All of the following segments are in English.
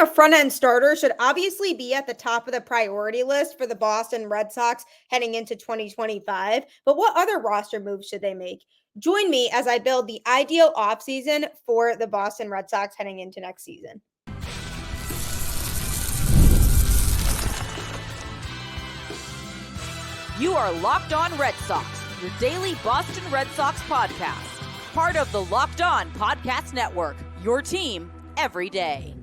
a front-end starter should obviously be at the top of the priority list for the Boston Red Sox heading into 2025. But what other roster moves should they make? Join me as I build the ideal offseason for the Boston Red Sox heading into next season. You are Locked On Red Sox, your daily Boston Red Sox podcast. Part of the Locked On Podcast Network, your team every day.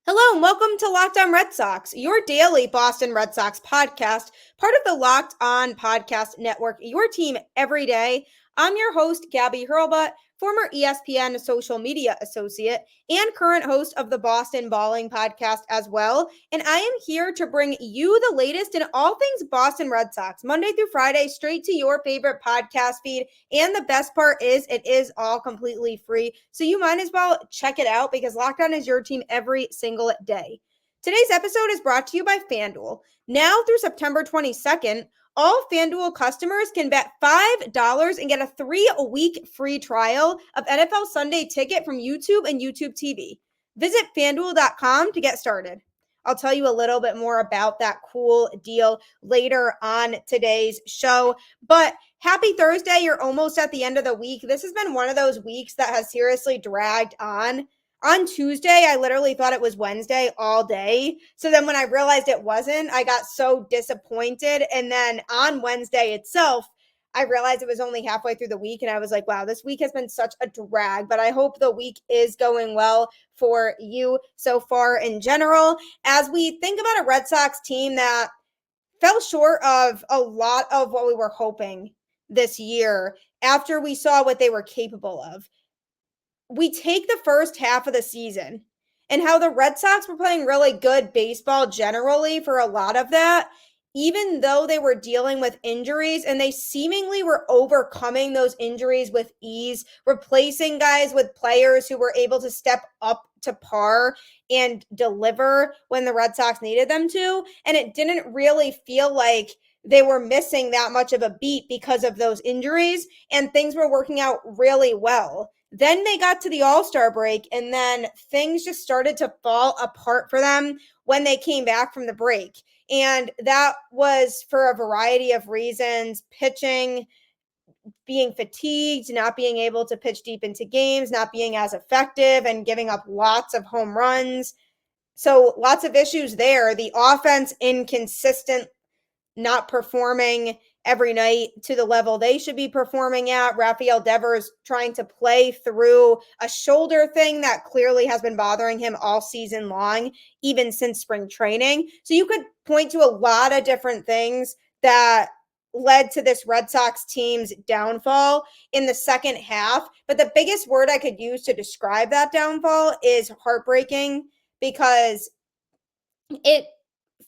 Hello and welcome to Locked On Red Sox, your daily Boston Red Sox podcast, part of the Locked On Podcast Network, your team every day. I'm your host, Gabby Hurlbut, former ESPN social media associate and current host of the Boston Balling podcast as well. And I am here to bring you the latest in all things Boston Red Sox, Monday through Friday, straight to your favorite podcast feed. And the best part is it is all completely free. So you might as well check it out because Locked On is your team every single day. Today's episode is brought to you by FanDuel. Now through September 22nd, all FanDuel customers can bet $5 and get a 3-week free trial of NFL Sunday Ticket from YouTube and YouTube TV. Visit FanDuel.com to get started. I'll tell you a little bit more about that cool deal later on today's show. But happy Thursday. You're almost at the end of the week. This has been one of those weeks that has seriously dragged on. On Tuesday, I literally thought it was Wednesday all day. So then when I realized it wasn't, I got so disappointed. And then on Wednesday itself, I realized it was only halfway through the week. And I was like, wow, this week has been such a drag. But I hope the week is going well for you so far in general. As we think about a Red Sox team that fell short of a lot of what we were hoping this year after we saw what they were capable of. We take the first half of the season and how the Red Sox were playing really good baseball generally for a lot of that, even though they were dealing with injuries, and they seemingly were overcoming those injuries with ease, replacing guys with players who were able to step up to par and deliver when the Red Sox needed them to. And it didn't really feel like they were missing that much of a beat because of those injuries, and things were working out really well. Then they got to the All-Star break, and then things just started to fall apart for them when they came back from the break. And that was for a variety of reasons: pitching, being fatigued, not being able to pitch deep into games, not being as effective, and giving up lots of home runs. So lots of issues there. The offense inconsistent, not performing every night to the level they should be performing at. Rafael Devers trying to play through a shoulder thing that clearly has been bothering him all season long, even since spring training. So you could point to a lot of different things that led to this Red Sox team's downfall in the second half. But the biggest word I could use to describe that downfall is heartbreaking, because it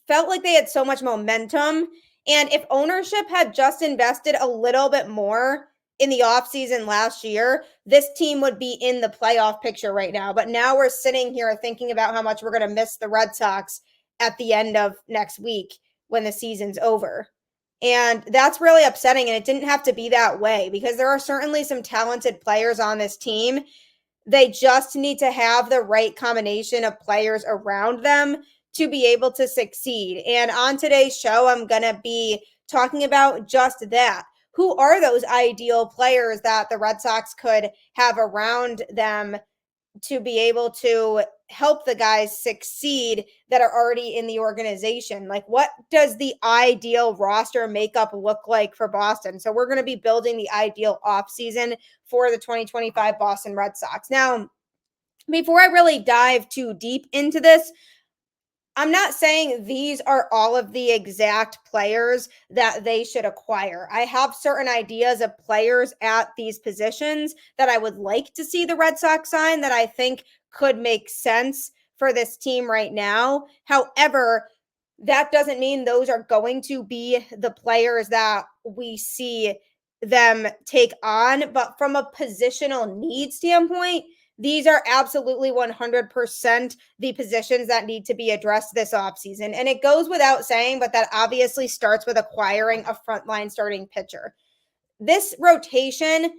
felt like they had so much momentum. And if ownership had just invested a little bit more in the offseason last year, this team would be in the playoff picture right now. But now we're sitting here thinking about how much we're going to miss the Red Sox at the end of next week when the season's over. And that's really upsetting. And it didn't have to be that way, because there are certainly some talented players on this team. They just need to have the right combination of players around them to be able to succeed. And on today's show, I'm going to be talking about just that. Who are those ideal players that the Red Sox could have around them to be able to help the guys succeed that are already in the organization? Like, what does the ideal roster makeup look like for Boston? So we're going to be building the ideal offseason for the 2025 Boston Red Sox. Now, before I really dive too deep into this, I'm not saying these are all of the exact players that they should acquire. I have certain ideas of players at these positions that I would like to see the Red Sox sign that I think could make sense for this team right now. However, that doesn't mean those are going to be the players that we see them take on. But from a positional need standpoint, these are absolutely 100% the positions that need to be addressed this offseason. And it goes without saying, but that obviously starts with acquiring a frontline starting pitcher. This rotation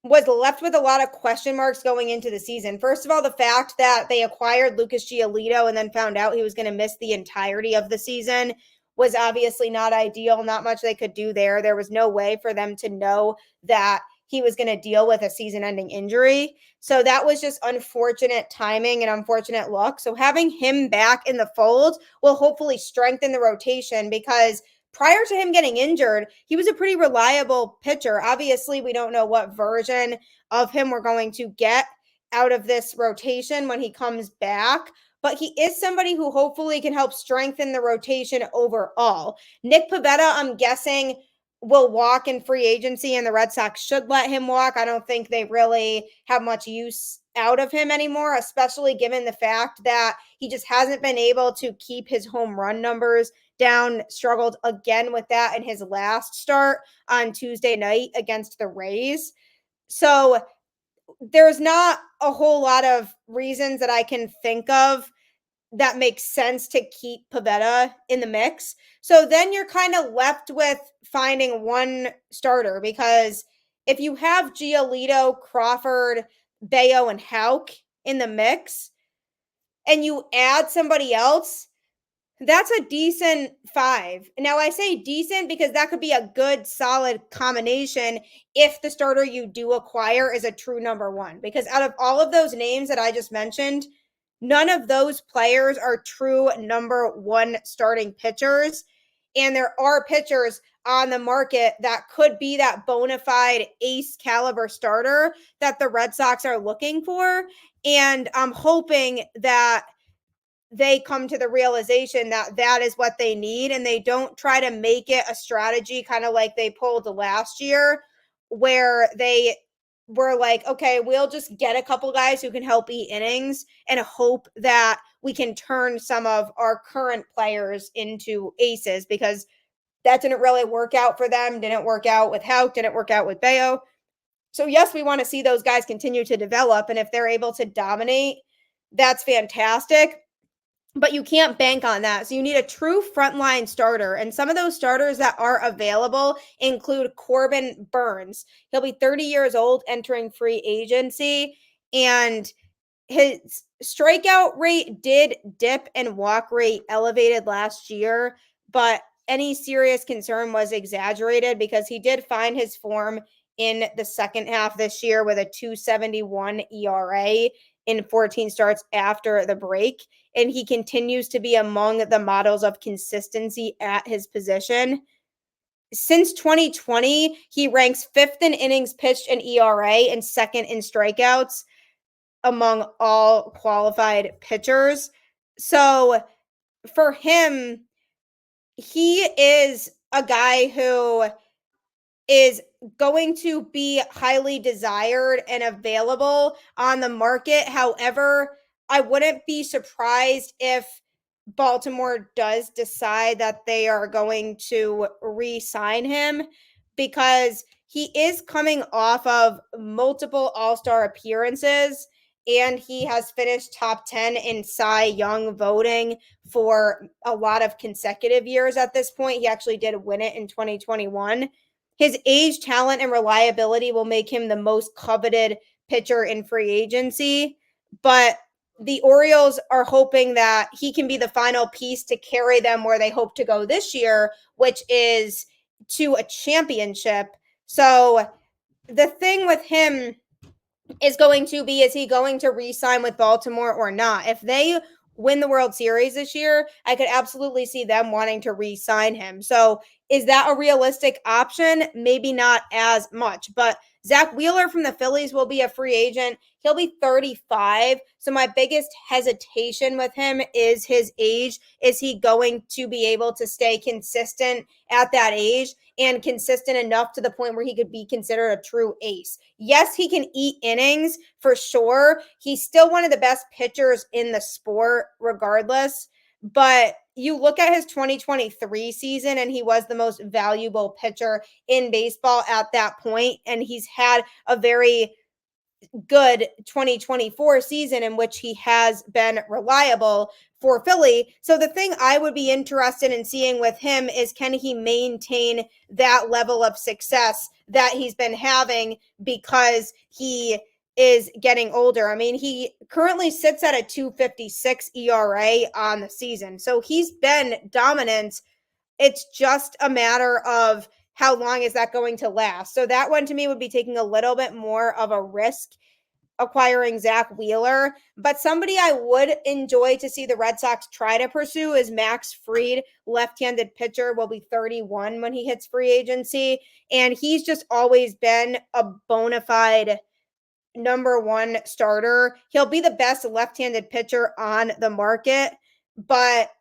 was left with a lot of question marks going into the season. First of all, the fact that they acquired Lucas Giolito and then found out he was going to miss the entirety of the season was obviously not ideal. Not much they could do there. There was no way for them to know that he was going to deal with a season-ending injury. So that was just unfortunate timing and unfortunate luck. So having him back in the fold will hopefully strengthen the rotation, because prior to him getting injured, he was a pretty reliable pitcher. Obviously, we don't know what version of him we're going to get out of this rotation when he comes back, but he is somebody who hopefully can help strengthen the rotation overall. Nick Pivetta, I'm guessing, will walk in free agency, and the Red Sox should let him walk. I don't think they really have much use out of him anymore, especially given the fact that he just hasn't been able to keep his home run numbers down. Struggled again with that in his last start on Tuesday night against the Rays. So there's not a whole lot of reasons that I can think of that makes sense to keep Pivetta in the mix. So then you're kind of left with finding one starter, because if you have Giolito, Crawford, Bayo, and Houck in the mix, and you add somebody else, that's a decent 5. Now, I say decent because that could be a good, solid combination if the starter you do acquire is a true number 1. Because out of all of those names that I just mentioned, none of those players are true number 1 starting pitchers. And there are pitchers on the market that could be that bona fide ace caliber starter that the Red Sox are looking for. And I'm hoping that they come to the realization that that is what they need, and they don't try to make it a strategy kind of like they pulled last year, where they were like, okay, we'll just get a couple guys who can help eat innings and hope that we can turn some of our current players into aces, because that didn't really work out for them. Didn't work out with Houck, didn't work out with Bayo. So yes, we want to see those guys continue to develop, and if they're able to dominate, that's fantastic. But you can't bank on that. So you need a true frontline starter. And some of those starters that are available include Corbin Burnes. He'll be 30 years old entering free agency. And his strikeout rate did dip and walk rate elevated last year. But any serious concern was exaggerated, because he did find his form in the second half this year with a 2.71 ERA in 14 starts after the break. And he continues to be among the models of consistency at his position. Since 2020, he ranks 5th in innings pitched and ERA and 2nd in strikeouts among all qualified pitchers. So for him, he is a guy who is going to be highly desired and available on the market. However, I wouldn't be surprised if Baltimore does decide that they are going to re-sign him, because he is coming off of multiple All-Star appearances, and he has finished top 10 in Cy Young voting for a lot of consecutive years at this point. He actually did win it in 2021. His age, talent, and reliability will make him the most coveted pitcher in free agency, but the Orioles are hoping that he can be the final piece to carry them where they hope to go this year, which is to a championship. So the thing with him is going to be, is he going to re-sign with Baltimore or not? If they win the World Series this year, I could absolutely see them wanting to re-sign him. So is that a realistic option? Maybe not as much, but Zack Wheeler from the Phillies will be a free agent. He'll be 35. So my biggest hesitation with him is his age. Is he going to be able to stay consistent at that age and consistent enough to the point where he could be considered a true ace? Yes, he can eat innings for sure. He's still one of the best pitchers in the sport regardless. But you look at his 2023 season, and he was the most valuable pitcher in baseball at that point. And he's had a very good 2024 season in which he has been reliable for Philly. So the thing I would be interested in seeing with him is, can he maintain that level of success that he's been having because he is getting older. I mean, he currently sits at a 2.56 ERA on the season. So he's been dominant. It's just a matter of how long is that going to last. So that one to me would be taking a little bit more of a risk acquiring Zack Wheeler, but somebody I would enjoy to see the Red Sox try to pursue is Max Fried, left-handed pitcher, will be 31 when he hits free agency, and he's just always been a bona fide number one starter. He'll be the best left-handed pitcher on the market, but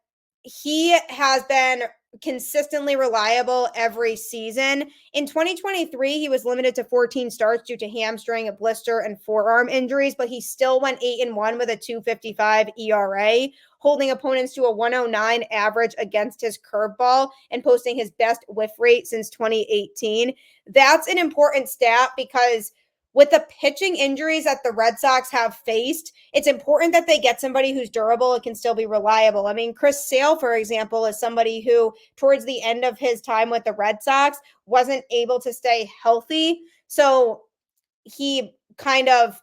he has been consistently reliable every season. In 2023, he was limited to 14 starts due to hamstring, a blister, and forearm injuries, but he still went 8-1 with a 2.55 ERA, holding opponents to a 109 average against his curveball and posting his best whiff rate since 2018. That's an important stat because with the pitching injuries that the Red Sox have faced, it's important that they get somebody who's durable and can still be reliable. I mean, Chris Sale, for example, is somebody who, towards the end of his time with the Red Sox, wasn't able to stay healthy. So he kind of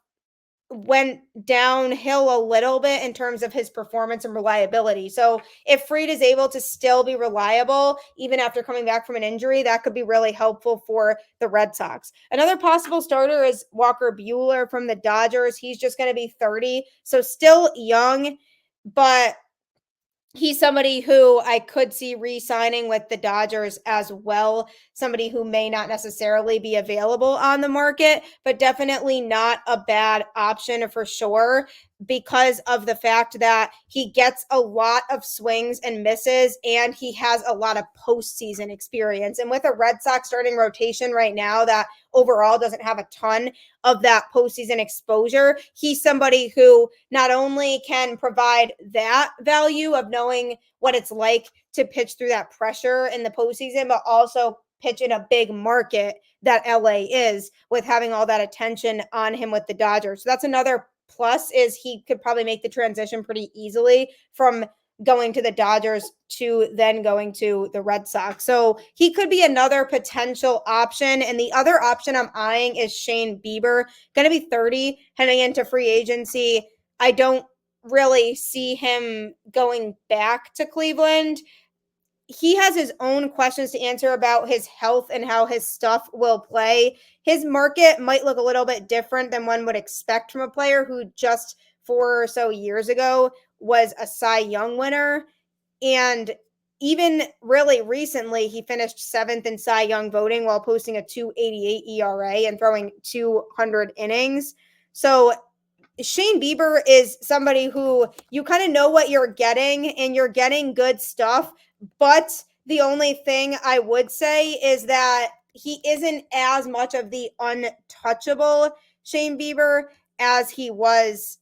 went downhill a little bit in terms of his performance and reliability. So if Fried is able to still be reliable, even after coming back from an injury, that could be really helpful for the Red Sox. Another possible starter is Walker Buehler from the Dodgers. He's just going to be 30, so still young, but he's somebody who I could see re-signing with the Dodgers as well. Somebody who may not necessarily be available on the market, but definitely not a bad option for sure because of the fact that he gets a lot of swings and misses and he has a lot of postseason experience. And with a Red Sox starting rotation right now that overall doesn't have a ton of that postseason exposure, he's somebody who not only can provide that value of knowing what it's like to pitch through that pressure in the postseason, but also pitch in a big market that LA is with having all that attention on him with the Dodgers. So that's another plus, is he could probably make the transition pretty easily from going to the Dodgers to then going to the Red Sox. So he could be another potential option. And the other option I'm eyeing is Shane Bieber, going to be 30, heading into free agency. I don't really see him going back to Cleveland. He has his own questions to answer about his health and how his stuff will play. His market might look a little bit different than one would expect from a player who just 4 or so years ago was a Cy Young winner. And even really recently, he finished 7th in Cy Young voting while posting a 2.88 ERA and throwing 200 innings. So Shane Bieber is somebody who you kind of know what you're getting and you're getting good stuff. But the only thing I would say is that he isn't as much of the untouchable Shane Bieber as he was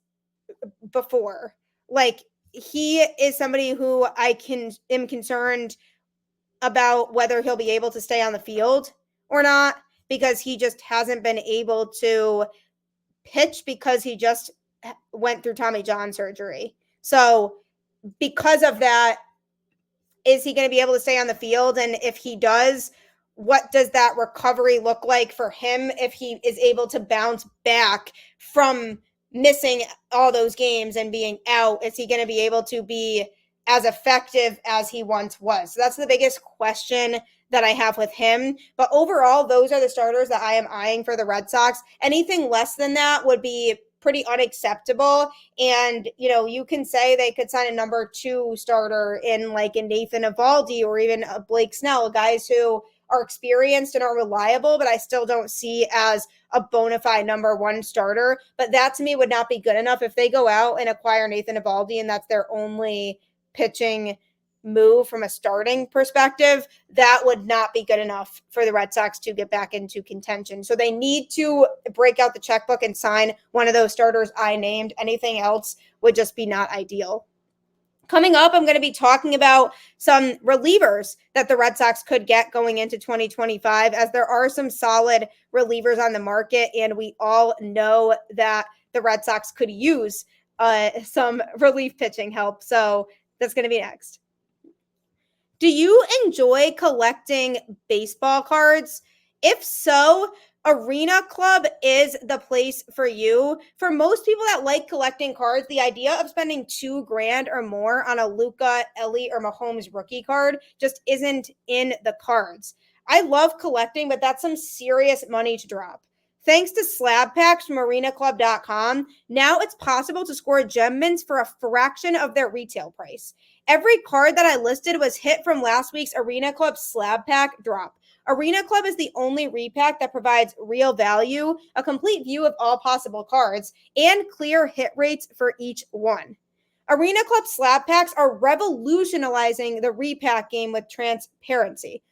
before. Like, he is somebody who am concerned about whether he'll be able to stay on the field or not, because he just hasn't been able to pitch because he just went through Tommy John surgery. So because of that, is he going to be able to stay on the field? And if he does, what does that recovery look like for him if he is able to bounce back from missing all those games and being out? Is he going to be able to be as effective as he once was? So that's the biggest question that I have with him. But overall, those are the starters that I am eyeing for the Red Sox. Anything less than that would be pretty unacceptable. And, you know, you can say they could sign a number 2 starter in like a Nathan Eovaldi or even a Blake Snell, guys who are experienced and are reliable, but I still don't see as a bona fide number 1 starter. But that to me would not be good enough. If they go out and acquire Nathan Eovaldi and that's their only pitching move from a starting perspective, that would not be good enough for the Red Sox to get back into contention. So they need to break out the checkbook and sign one of those starters I named. Anything else would just be not ideal. Coming up, I'm going to be talking about some relievers that the Red Sox could get going into 2025, as there are some solid relievers on the market, and we all know that the Red Sox could use some relief pitching help. So that's going to be next. Do you enjoy collecting baseball cards? If so, Arena Club is the place for you. For most people that like collecting cards, the idea of spending $2,000 or more on a Luka, Ellie, or Mahomes rookie card just isn't in the cards. I love collecting, but that's some serious money to drop. Thanks to slab packs from arenaclub.com, now it's possible to score gem mints for a fraction of their retail price. Every card that I listed was hit from last week's Arena Club slab pack drop. Arena Club is the only repack that provides real value, a complete view of all possible cards, and clear hit rates for each one. Arena Club slab packs are revolutionizing the repack game with transparency.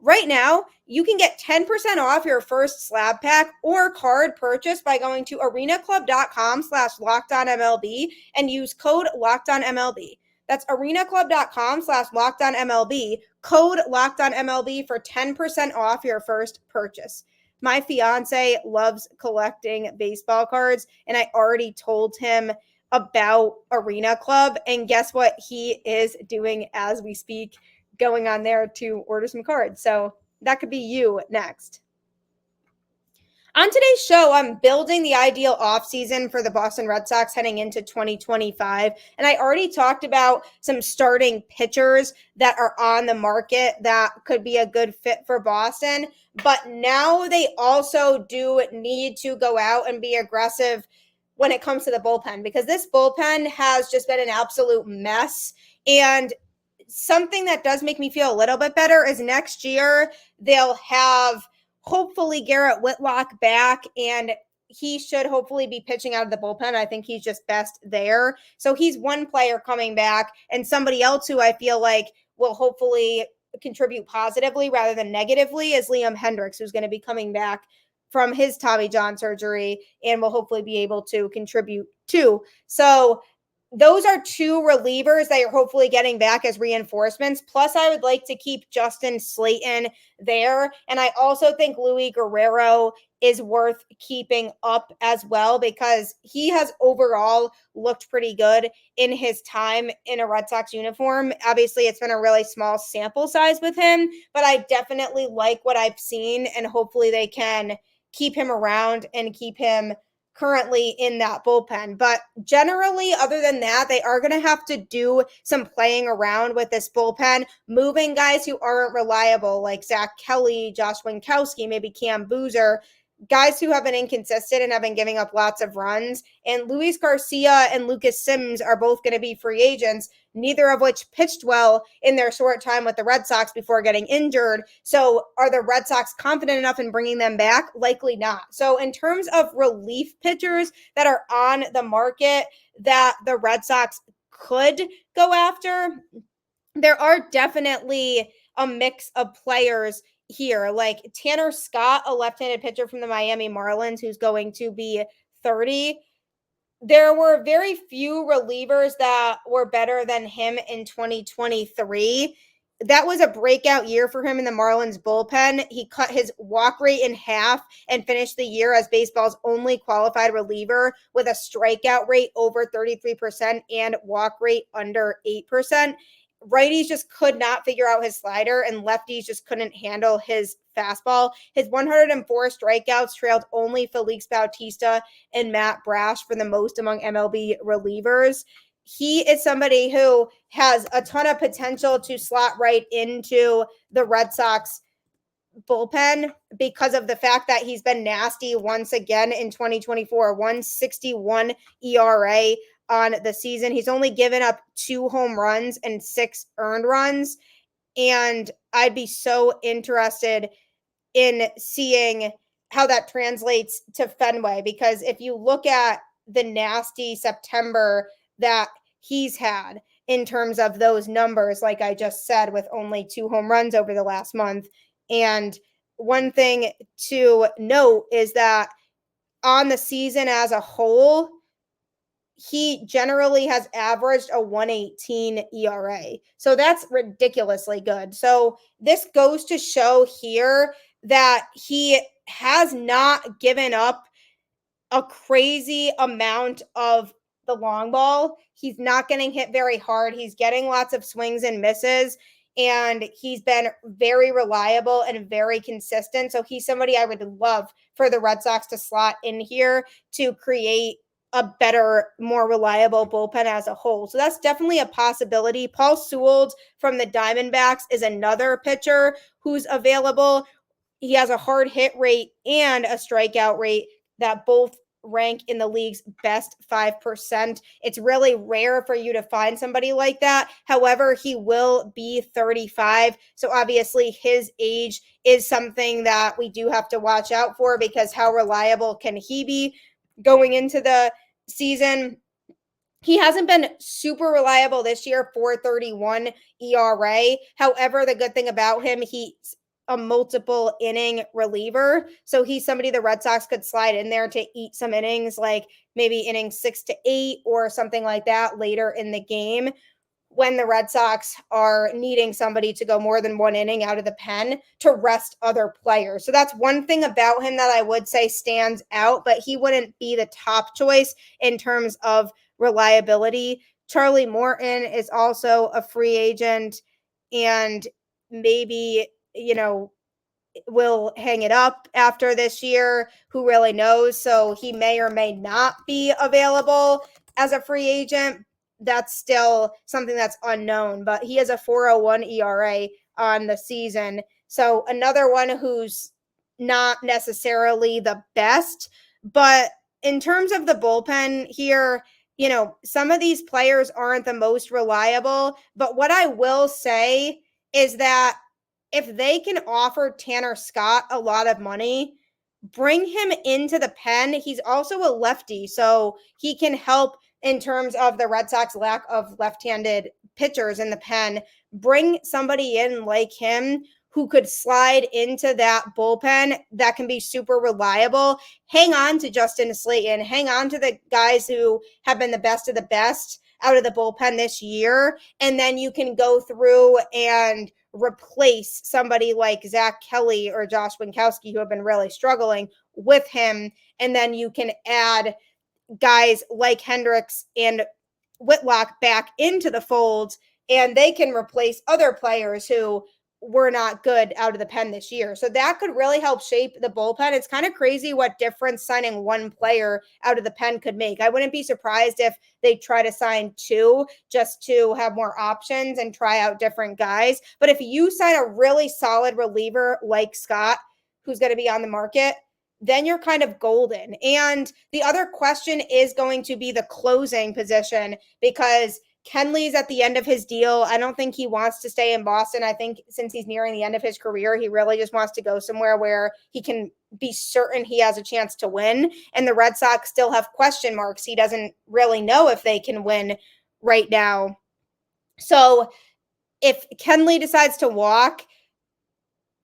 Right now, you can get 10% off your first slab pack or card purchase by going to arenaclub.com/lockedonmlb and use code LockedOnMLB. That's arenaclub.com/lockedonmlb, code LockedOnMLB for 10% off your first purchase. My fiance loves collecting baseball cards, and I already told him about Arena Club, and guess what he is doing as we speak? Going on there to order some cards. So that could be you next. On today's show, I'm building the ideal offseason for the Boston Red Sox heading into 2025. And I already talked about some starting pitchers that are on the market that could be a good fit for Boston. But now they also do need to go out and be aggressive when it comes to the bullpen, because this bullpen has just been an absolute mess. And something that does make me feel a little bit better is next year they'll have hopefully Garrett Whitlock back, and he should hopefully be pitching out of the bullpen. I think he's just best there. So he's one player coming back, and somebody else who I feel like will hopefully contribute positively rather than negatively is Liam Hendriks, who's going to be coming back from his Tommy John surgery and will hopefully be able to contribute too. So those are two relievers that you're hopefully getting back as reinforcements. Plus, I would like to keep Justin Slayton there. And I also think Luis Guerrero is worth keeping up as well, because he has overall looked pretty good in his time in a Red Sox uniform. Obviously, it's been a really small sample size with him, but I definitely like what I've seen, and hopefully they can keep him around and keep him currently in that bullpen. But generally, other than that, they are going to have to do some playing around with this bullpen, moving guys who aren't reliable, like Zach Kelly, Josh Winkowski, maybe Cam Boozer, guys who have been inconsistent and have been giving up lots of runs. And Luis Garcia and Lucas Sims are both going to be free agents, neither of which pitched well in their short time with the Red Sox before getting injured. So are the Red Sox confident enough in bringing them back? Likely not. So in terms of relief pitchers that are on the market that the Red Sox could go after, there are definitely a mix of players here, like Tanner Scott, a left-handed pitcher from the Miami Marlins who's going to be 30. There were very few relievers that were better than him in 2023. That was a breakout year for him in the Marlins bullpen. He cut his walk rate in half and finished the year as baseball's only qualified reliever with a strikeout rate over 33% and walk rate under 8%. Righties just could not figure out his slider, and lefties just couldn't handle his fastball. His 104 strikeouts trailed only Felix Bautista and Matt Brash for the most among MLB relievers. He is somebody who has a ton of potential to slot right into the Red Sox bullpen because of the fact that he's been nasty once again in 2024, 1.61 ERA on the season. He's only given up 2 home runs and 6 earned runs. And I'd be so interested in seeing how that translates to Fenway, because if you look at the nasty September that he's had in terms of those numbers, like I just said, with only 2 home runs over the last month. And one thing to note is that on the season as a whole, he generally has averaged a 1.18 ERA. So that's ridiculously good. So this goes to show here that he has not given up a crazy amount of the long ball. He's not getting hit very hard. He's getting lots of swings and misses. and he's been very reliable and very consistent. So he's somebody I would love for the Red Sox to slot in here to create a better, more reliable bullpen as a whole. So that's definitely a possibility. Paul Sewell from the Diamondbacks is another pitcher who's available. He has a hard hit rate and a strikeout rate that both rank in the league's best 5%. It's really rare for you to find somebody like that. However, he will be 35. So obviously his age is something that we do have to watch out for, because how reliable can he be going into the season? He hasn't been super reliable this year, 4.31 ERA. However, the good thing about him, he's a multiple inning reliever. So he's somebody the Red Sox could slide in there to eat some innings, like maybe inning 6 to 8 or something like that later in the game, when the Red Sox are needing somebody to go more than one inning out of the pen to rest other players. So that's one thing about him that I would say stands out, but he wouldn't be the top choice in terms of reliability. Charlie Morton is also a free agent, and maybe, will hang it up after this year. Who really knows? So he may or may not be available as a free agent. That's still something that's unknown, but he has a 4.01 ERA on the season. So another one who's not necessarily the best, but in terms of the bullpen here, some of these players aren't the most reliable, but what I will say is that if they can offer Tanner Scott a lot of money, bring him into the pen. He's also a lefty, so he can help in terms of the Red Sox lack of left-handed pitchers in the pen. Bring somebody in like him who could slide into that bullpen that can be super reliable. Hang on to Justin Slayton. Hang on to the guys who have been the best of the best out of the bullpen this year. And then you can go through and replace somebody like Zach Kelly or Josh Winkowski, who have been really struggling, with him. And then you can add guys like Hendricks and Whitlock back into the fold, and they can replace other players who were not good out of the pen this year. So that could really help shape the bullpen. It's kind of crazy what difference signing one player out of the pen could make. I wouldn't be surprised if they try to sign two just to have more options and try out different guys. But if you sign a really solid reliever like Scott, who's going to be on the market, then you're kind of golden. And the other question is going to be the closing position, because Kenley's at the end of his deal. I don't think he wants to stay in Boston. I think since he's nearing the end of his career, he really just wants to go somewhere where he can be certain he has a chance to win. And the Red Sox still have question marks. He doesn't really know if they can win right now. So if Kenley decides to walk,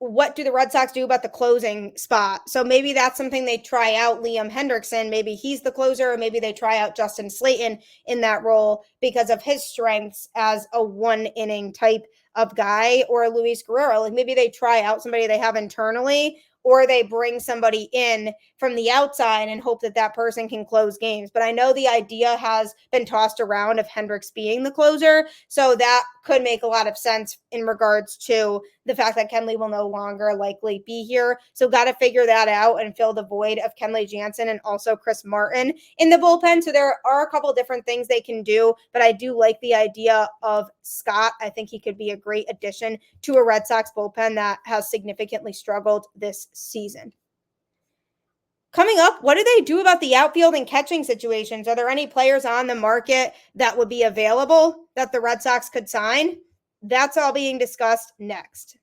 what do the Red Sox do about the closing spot? So maybe that's something they try out Liam Hendrickson. Maybe he's the closer, or maybe they try out Justin Slayton in that role because of his strengths as a one-inning type of guy, or Luis Guerrero. Like maybe they try out somebody they have internally, or they bring somebody in from the outside and hope that that person can close games. But I know the idea has been tossed around of Hendricks being the closer, so that could make a lot of sense in regards to the fact that Kenley will no longer likely be here. So got to figure that out and fill the void of Kenley Jansen and also Chris Martin in the bullpen. So there are a couple different things they can do, but I do like the idea of Scott. I think he could be a great addition to a Red Sox bullpen that has significantly struggled this season. Coming up, what do they do about the outfield and catching situations? Are there any players on the market that would be available that the Red Sox could sign? That's all being discussed next.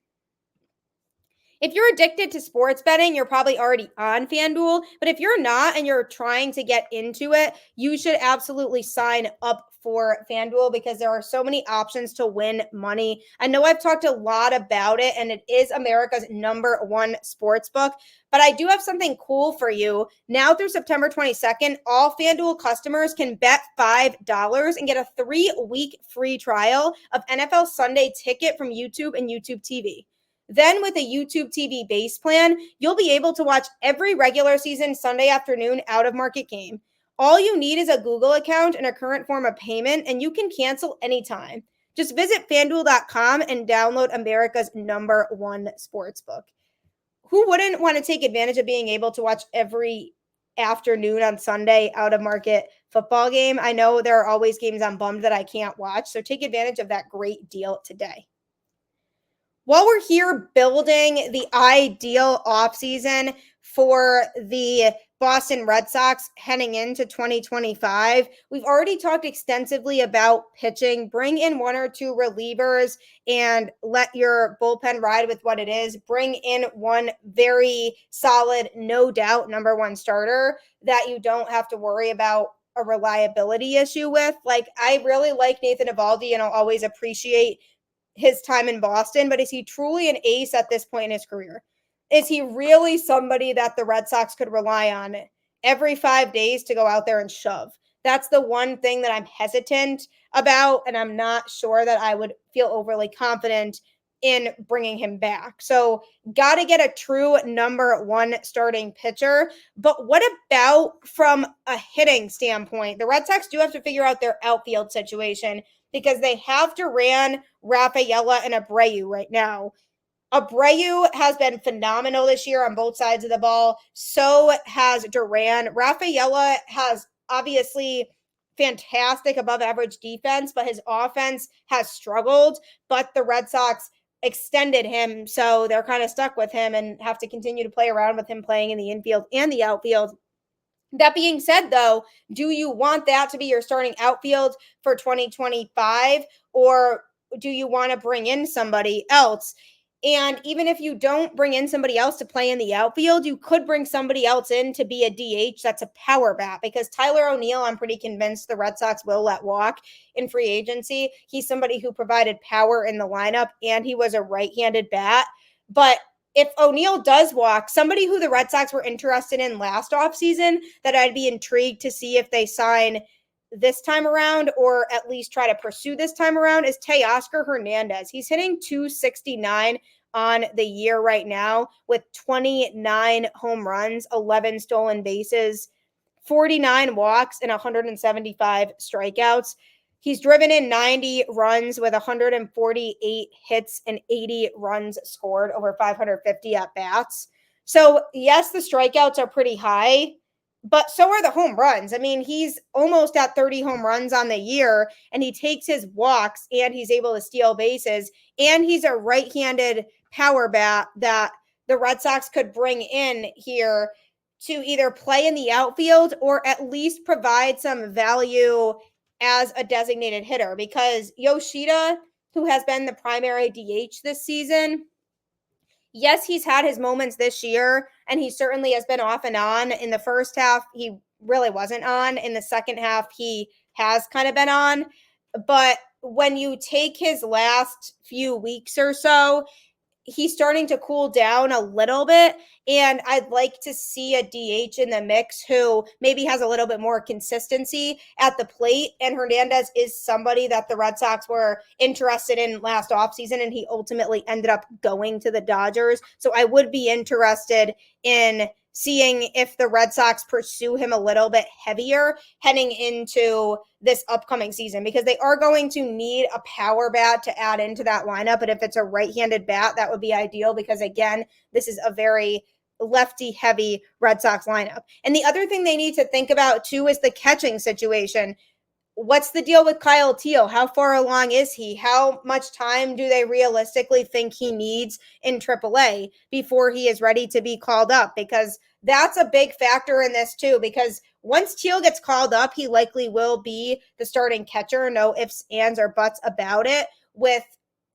If you're addicted to sports betting, you're probably already on FanDuel. But if you're not and you're trying to get into it, you should absolutely sign up for FanDuel, because there are so many options to win money. I know I've talked a lot about it, and it is America's #1 sports book. But I do have something cool for you. Now through September 22nd, all FanDuel customers can bet $5 and get a 3-week free trial of NFL Sunday Ticket from YouTube and YouTube TV. Then with a YouTube TV base plan, you'll be able to watch every regular season Sunday afternoon out-of-market game. All you need is a Google account and a current form of payment, and you can cancel anytime. Just visit FanDuel.com and download America's #1 sportsbook. Who wouldn't want to take advantage of being able to watch every afternoon on Sunday out-of-market football game? I know there are always games I'm bummed that I can't watch, so take advantage of that great deal today. While we're here building the ideal offseason for the Boston Red Sox heading into 2025, we've already talked extensively about pitching. Bring in 1 or 2 relievers and let your bullpen ride with what it is. Bring in one very solid, no doubt, #1 starter that you don't have to worry about a reliability issue with. Like, I really like Nathan Eovaldi, and I'll always appreciate his time in Boston, but is he truly an ace at this point in his career? Is he really somebody that the Red Sox could rely on every 5 days to go out there and shove? That's the one thing that I'm hesitant about, and I'm not sure that I would feel overly confident in bringing him back. So got to get a true #1 starting pitcher. But what about from a hitting standpoint? The Red Sox do have to figure out their outfield situation because they have Duran, Rafaela, and Abreu right now. Abreu has been phenomenal this year on both sides of the ball. So has Duran. Rafaela has obviously fantastic above average defense, but his offense has struggled. But the Red Sox extended him, so they're kind of stuck with him and have to continue to play around with him playing in the infield and the outfield. That being said, though, do you want that to be your starting outfield for 2025, or do you want to bring in somebody else? And even if you don't bring in somebody else to play in the outfield, you could bring somebody else in to be a DH that's a power bat, because Tyler O'Neill, I'm pretty convinced the Red Sox will let walk in free agency. He's somebody who provided power in the lineup, and he was a right-handed bat. But if O'Neill does walk, somebody who the Red Sox were interested in last offseason that I'd be intrigued to see if they sign this time around, or at least try to pursue this time around, is Teoscar Hernández. He's hitting .269 on the year right now with 29 home runs, 11 stolen bases, 49 walks, and 175 strikeouts. He's driven in 90 runs with 148 hits and 80 runs scored over 550 at-bats. So, yes, the strikeouts are pretty high, but so are the home runs. I mean, he's almost at 30 home runs on the year, and he takes his walks, and he's able to steal bases, and he's a right-handed power bat that the Red Sox could bring in here to either play in the outfield or at least provide some value as a designated hitter, because Yoshida, who has been the primary DH this season, yes, he's had his moments this year, and he certainly has been off and on. In the first half, he really wasn't on. In the second half, he has kind of been on. But when you take his last few weeks or so, he's starting to cool down a little bit, and I'd like to see a DH in the mix who maybe has a little bit more consistency at the plate. And Hernandez is somebody that the Red Sox were interested in last offseason, and he ultimately ended up going to the Dodgers. So I would be interested in seeing if the Red Sox pursue him a little bit heavier heading into this upcoming season, because they are going to need a power bat to add into that lineup. But if it's a right-handed bat, that would be ideal, because, again, this is a very lefty-heavy Red Sox lineup. And the other thing they need to think about, too, is the catching situation. What's the deal with Kyle Teel? How far along is he? How much time do they realistically think he needs in AAA before he is ready to be called up? Because that's a big factor in this too, because once Teel gets called up, he likely will be the starting catcher. No ifs, ands, or buts about it, with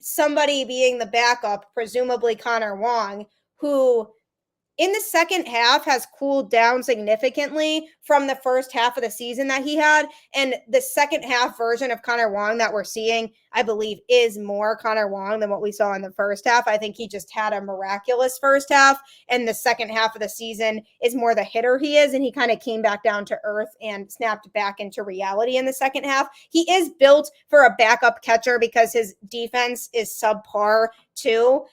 somebody being the backup, presumably Connor Wong, who in the second half has cooled down significantly from the first half of the season that he had. And the second half version of Connor Wong that we're seeing, I believe, is more Connor Wong than what we saw in the first half. I think he just had a miraculous first half, and the second half of the season is more the hitter he is, and he kind of came back down to earth and snapped back into reality in the second half. He is built for a backup catcher because his defense is subpar too.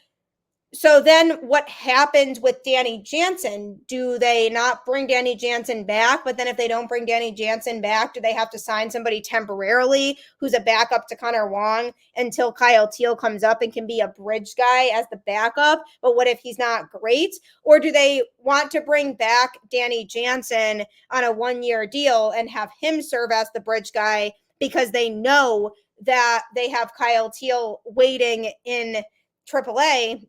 So then what happens with Danny Jansen? Do they not bring Danny Jansen back? But then if they don't bring Danny Jansen back, do they have to sign somebody temporarily who's a backup to Connor Wong until Kyle Teel comes up and can be a bridge guy as the backup? But what if he's not great? Or do they want to bring back Danny Jansen on a 1-year deal and have him serve as the bridge guy because they know that they have Kyle Teel waiting in AAA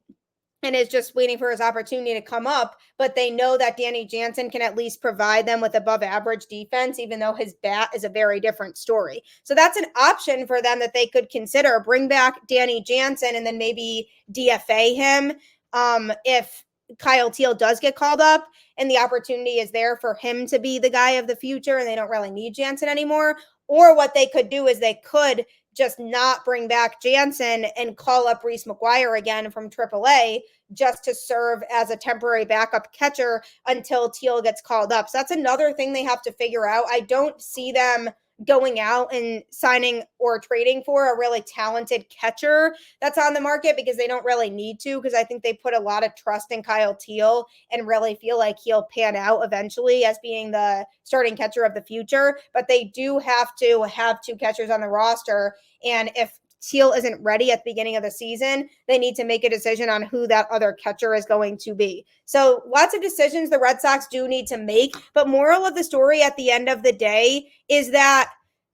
and is just waiting for his opportunity to come up, but they know that Danny Jansen can at least provide them with above average defense, even though his bat is a very different story. So that's an option for them that they could consider. Bring back Danny Jansen and then maybe DFA him if Kyle Teel does get called up and the opportunity is there for him to be the guy of the future and they don't really need Jansen anymore. Or what they could do is they could just not bring back Jansen and call up Reese McGuire again from AAA just to serve as a temporary backup catcher until Teel gets called up. So that's another thing they have to figure out. I don't see them going out and signing or trading for a really talented catcher that's on the market because they don't really need to, because I think they put a lot of trust in Kyle Teel and really feel like he'll pan out eventually as being the starting catcher of the future. But they do have to have 2 catchers on the roster. And if Teel isn't ready at the beginning of the season, they need to make a decision on who that other catcher is going to be. So lots of decisions the Red Sox do need to make. But moral of the story at the end of the day is that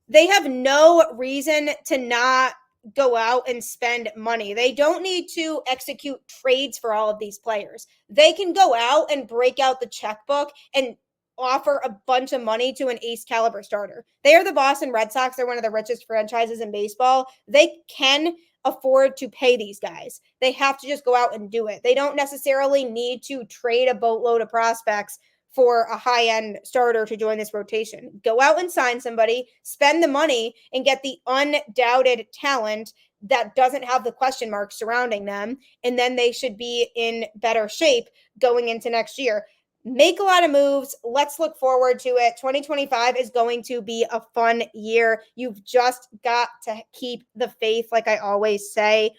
they have no reason to not go out and spend money. They don't need to execute trades for all of these players. They can go out and break out the checkbook and offer a bunch of money to an ace caliber starter. They are the Boston Red Sox. They're one of the richest franchises in baseball. They can afford to pay these guys. They have to just go out and do it. They don't necessarily need to trade a boatload of prospects for a high-end starter to join this rotation. Go out and sign somebody, spend the money, and get the undoubted talent that doesn't have the question marks surrounding them, and then they should be in better shape going into next year. Make a lot of moves. Let's look forward to it. 2025 is going to be a fun year. You've just got to keep the faith, like I always say.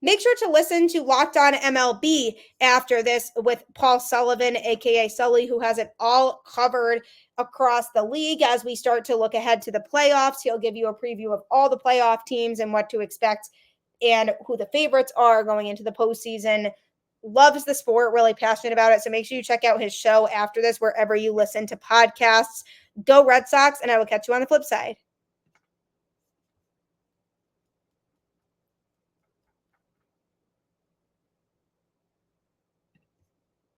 Make sure to listen to Locked On MLB after this with Paul Sullivan, aka Sully, who has it all covered across the league as we start to look ahead to the playoffs. He'll give you a preview of all the playoff teams and what to expect and who the favorites are going into the postseason. Loves the sport, really passionate about it. So make sure you check out his show after this, wherever you listen to podcasts. Go Red Sox, and I will catch you on the flip side.